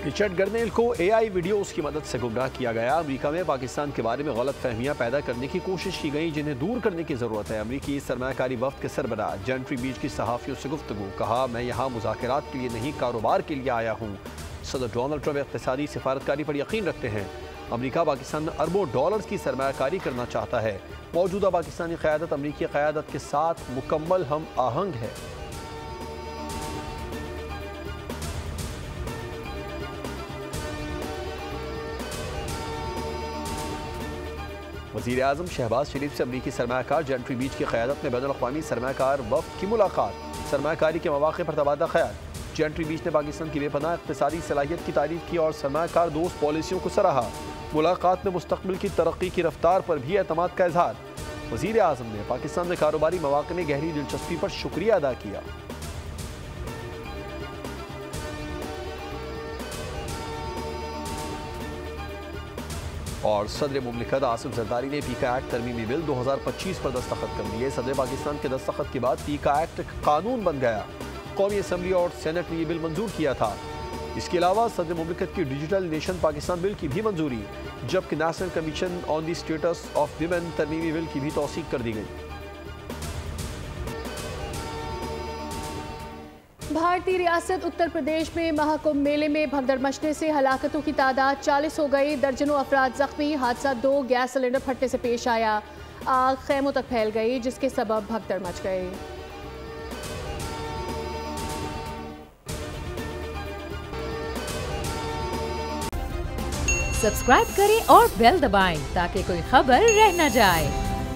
Richard गर्नेल को AI videos की मदद से गुमराह किया गया। अमेरिका में पाकिस्तान के बारे में गलत फहमियां पैदा करने की कोशिश की गई, जिन्हें दूर करने की जरूरत है। अमेरिकी सरमायाकारी वफ्द के सरबराह जेंट्री बीच की सहाफियों से गुफ्तगू, कहा मैं यहाँ मुज़ाकरात के लिए नहीं कारोबार के लिए आया हूँ। सदर डोनाल्ड ट्रंप इक़्तिसादी सिफारतकारी पर यकीन रखते हैं। अमेरिका पाकिस्तान में अरबों डॉलर्स की सरमायाकारी करना चाहता है। मौजूदा पाकिस्तानी क़यादत अमेरिकी क़यादत के साथ मुकम्मल हम आहंग है। वज़ीर आज़म शहबाज शरीफ से अमरीकी सरमायाकार जेंट्री बीच की क़यादत में बैनुल-अक़वामी सरमायाकार वफ़द की मुलाकात, सरमायाकारी के मौक़े पर तबादला ख़याल। जेंट्री बीच ने पाकिस्तान की बेपनाह इक़्तिसादी सलाहियत की तारीफ़ की और सरमायाकार दोस्त पॉलिसियों को सराहा। मुलाकात में मुस्तक़बिल की तरक्की की रफ्तार पर भी एतमाद का इज़हार। वज़ीर आज़म ने पाकिस्तान में कारोबारी मौक़े में गहरी दिलचस्पी पर शुक्रिया अदा किया। और सदर मुमलिकत आसिफ जरदारी ने पीका एक्ट तरमीमी बिल 2025 पर दस्तखत कर दिए। सदर पाकिस्तान के दस्तखत के बाद पीका एक्ट कानून बन गया। कौमी असम्बली और सेनेट ने यह बिल मंजूर किया था। इसके अलावा सदर मुमलिकत की डिजिटल नेशन पाकिस्तान बिल की भी मंजूरी, जबकि national commission on the status of women तरमीमी बिल की भी तौसीक कर दी गई। भारतीय रियासत उत्तर प्रदेश में महाकुंभ मेले में भगदड़ मचने से हलाकतों की तादाद 40 हो गई। दर्जनों अफराद जख्मी। हादसा 2 गैस सिलेंडर फटने से पेश आया। आग खैमों तक फैल गई, जिसके सबब भगदड़ मच गई। सब्सक्राइब करें और बेल दबाएं ताकि कोई खबर रह न जाए।